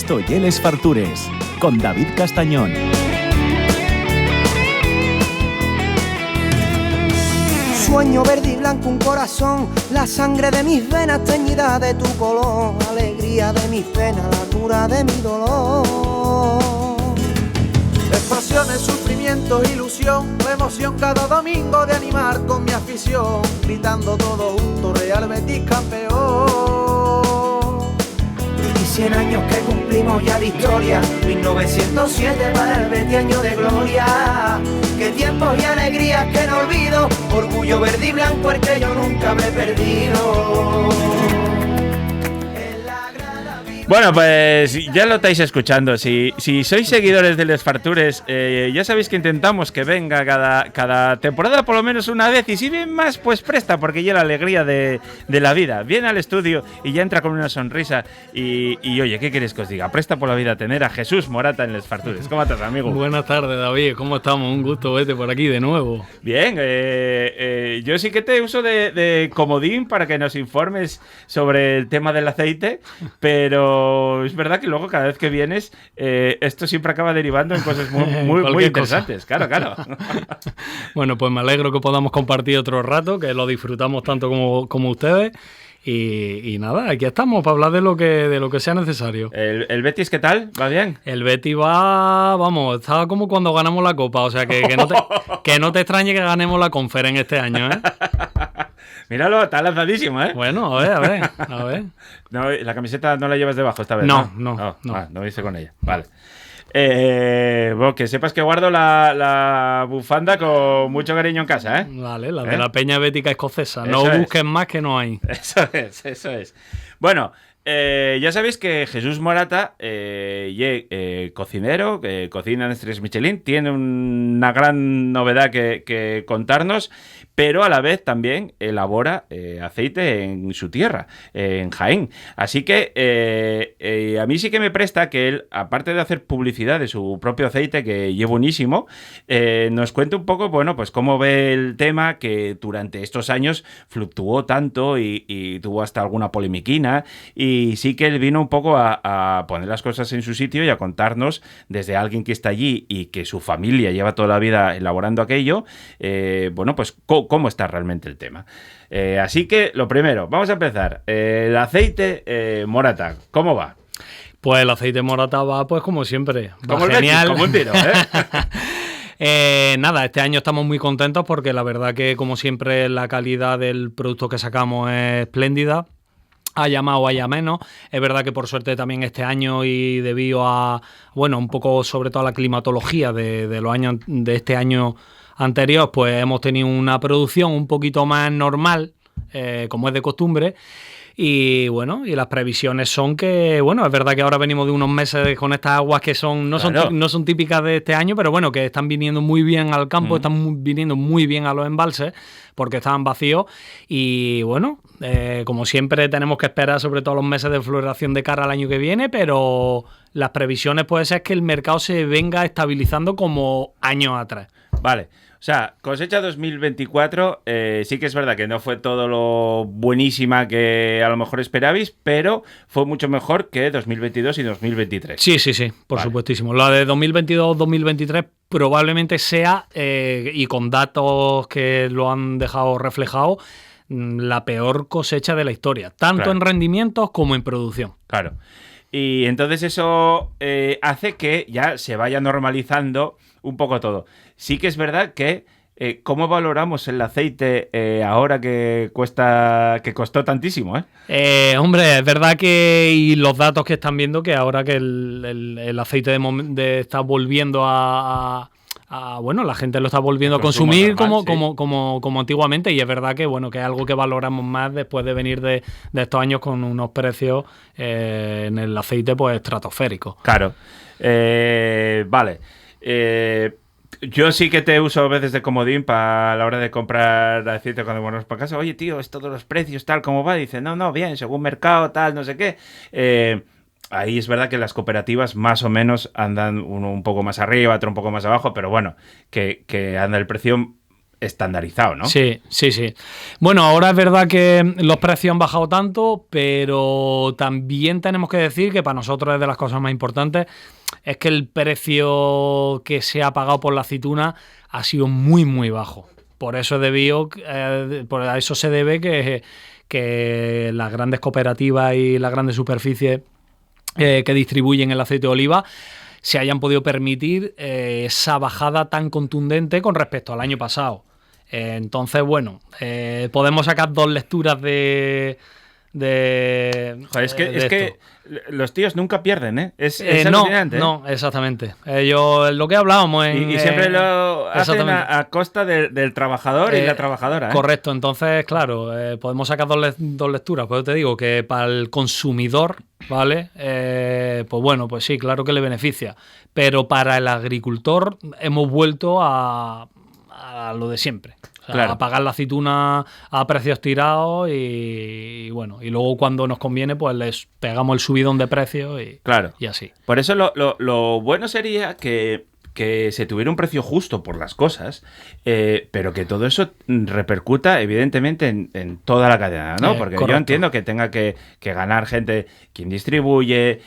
Esto y Les Fartures, con David Castañón. Sueño verde y blanco, un corazón, la sangre de mis venas teñida de tu color, alegría de mis penas, la cura de mi dolor. Pasiones, sufrimientos, ilusión, la emoción cada domingo de animar con mi afición, gritando todo junto, Real Betis campeón. Y 100 años que cumplimos ya de historia, 1907 para el Betis año de gloria. Qué tiempos y alegrías que no olvido, orgullo verde y blanco el que yo nunca me he perdido. Bueno, pues ya lo estáis escuchando. Si sois seguidores de Les Fartures, ya sabéis que intentamos que venga cada temporada por lo menos una vez. Y si bien más, pues presta, porque ya la alegría de la vida. Viene al estudio y ya entra con una sonrisa. Y oye, ¿qué queréis que os diga? Presta por la vida tener a Jesús Morata en Les Fartures. ¿Cómo estás, amigo? Buenas tardes, David. ¿Cómo estamos? Un gusto verte por aquí de nuevo. Bien, yo sí que te uso de comodín para que nos informes sobre el tema del aceite, pero es verdad que luego cada vez que vienes esto siempre acaba derivando en cosas muy interesantes. Claro. Bueno, pues me alegro que podamos compartir otro rato, que lo disfrutamos tanto como ustedes. Y nada, aquí estamos para hablar de lo que sea necesario. ¿El Betis qué tal? ¿Va bien? El Betis está como cuando ganamos la Copa, o sea que no te extrañe que ganemos la Conference este año, ¿eh? Míralo, está lanzadísimo, ¿eh? Bueno, a ver. No, la camiseta no la llevas debajo esta vez, No. No hice con ella, vale. Bueno, que sepas que guardo la bufanda con mucho cariño en casa, ¿eh? Vale, la de la Peña Bética Escocesa. Eso no busques más que no hay. Eso es. Bueno, ya sabéis que Jesús Morata, cocinero, que cocina en Estrellas Michelin, tiene una gran novedad que contarnos, pero a la vez también elabora aceite en su tierra, en Jaén. Así que a mí sí que me presta que él, aparte de hacer publicidad de su propio aceite, que es buenísimo, nos cuente un poco, bueno, pues cómo ve el tema, que durante estos años fluctuó tanto y tuvo hasta alguna polemiquina, y sí que él vino un poco a poner las cosas en su sitio y a contarnos, desde alguien que está allí y que su familia lleva toda la vida elaborando aquello, bueno, pues cómo está realmente el tema. Así que, lo primero, vamos a empezar. El aceite Morata, ¿cómo va? Pues el aceite Morata va, pues como siempre. Va genial. Como un tiro, Nada, este año estamos muy contentos porque la verdad que, como siempre, la calidad del producto que sacamos es espléndida. Haya más o haya menos. Es verdad que por suerte también este año, y debido a, bueno, un poco sobre todo a la climatología de los años de este año anterior, pues hemos tenido una producción un poquito más normal, como es de costumbre. Y bueno, y las previsiones son que, bueno, es verdad que ahora venimos de unos meses con estas aguas que no son típicas de este año, pero bueno, que están viniendo muy bien al campo, están viniendo muy bien a los embalses, porque estaban vacíos. Y bueno, como siempre tenemos que esperar sobre todo los meses de floración de cara al año que viene, pero las previsiones puede ser que el mercado se venga estabilizando como años atrás. Vale. O sea, cosecha 2024, sí que es verdad que no fue todo lo buenísima que a lo mejor esperabais, pero fue mucho mejor que 2022 y 2023. Sí, por supuestísimo. La de 2022-2023 probablemente sea, y con datos que lo han dejado reflejado, la peor cosecha de la historia, tanto en rendimientos como en producción. Claro. Y entonces eso hace que ya se vaya normalizando un poco todo. Sí que es verdad que ¿cómo valoramos el aceite ahora que costó tantísimo? Hombre, es verdad que, y los datos que están viendo, que ahora que el aceite está volviendo bueno, la gente lo está volviendo a consumir normal, como antiguamente, y es verdad que, bueno, que es algo que valoramos más después de venir de estos años con unos precios en el aceite pues estratosféricos. Claro. Vale. Yo sí que te uso a veces de comodín para la hora de comprar aceite cuando volvemos para casa. Oye, tío, es todos los precios, tal, ¿cómo va? Dice, no, bien, según mercado, tal, no sé qué. Ahí es verdad que las cooperativas más o menos andan uno un poco más arriba, otro un poco más abajo, pero bueno, que anda el precio estandarizado, ¿no? Sí. Bueno, ahora es verdad que los precios han bajado tanto, pero también tenemos que decir que para nosotros es de las cosas más importantes, es que el precio que se ha pagado por la aceituna ha sido muy, muy bajo. Por eso por eso se debe que las grandes cooperativas y las grandes superficies que distribuyen el aceite de oliva se hayan podido permitir esa bajada tan contundente con respecto al año pasado. Entonces, bueno, podemos sacar dos lecturas de Joder, es que los tíos nunca pierden, ¿eh? Es no, alucinante, ¿eh? No, exactamente. Ellos, lo que hablábamos y siempre lo hacen a costa del trabajador y la trabajadora, ¿eh? Correcto, entonces, claro, podemos sacar dos lecturas. Pues te digo que para el consumidor, ¿vale? Pues bueno, pues sí, claro que le beneficia. Pero para el agricultor hemos vuelto a lo de siempre. O sea, claro. A pagar la aceituna a precios tirados y bueno, y luego cuando nos conviene, pues les pegamos el subidón de precios y así. Por eso lo bueno sería que se tuviera un precio justo por las cosas, pero que todo eso repercuta evidentemente en toda la cadena, ¿no? Porque correcto. yo entiendo que tenga que ganar gente quien distribuye,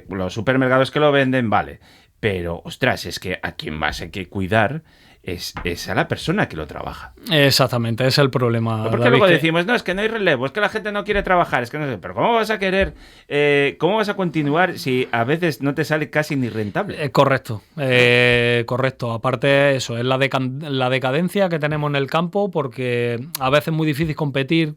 los supermercados que lo venden, vale. Pero, ostras, es que a quien más hay que cuidar es a la persona que lo trabaja. Exactamente, ese es el problema. Porque luego decimos, no, es que no hay relevo, es que la gente no quiere trabajar, es que no sé, pero ¿cómo vas a querer, cómo vas a continuar si a veces no te sale casi ni rentable? Correcto. Aparte eso, es la decadencia que tenemos en el campo, porque a veces es muy difícil competir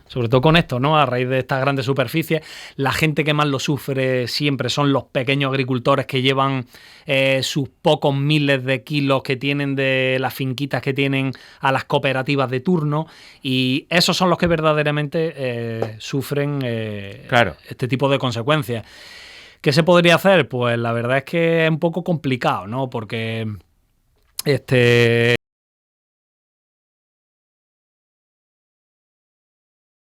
sobre todo con esto, ¿no? A raíz de estas grandes superficies, la gente que más lo sufre siempre son los pequeños agricultores que llevan sus pocos miles de kilos que tienen de las finquitas que tienen a las cooperativas de turno, y esos son los que verdaderamente sufren este tipo de consecuencias. ¿Qué se podría hacer? Pues la verdad es que es un poco complicado, ¿no? Porque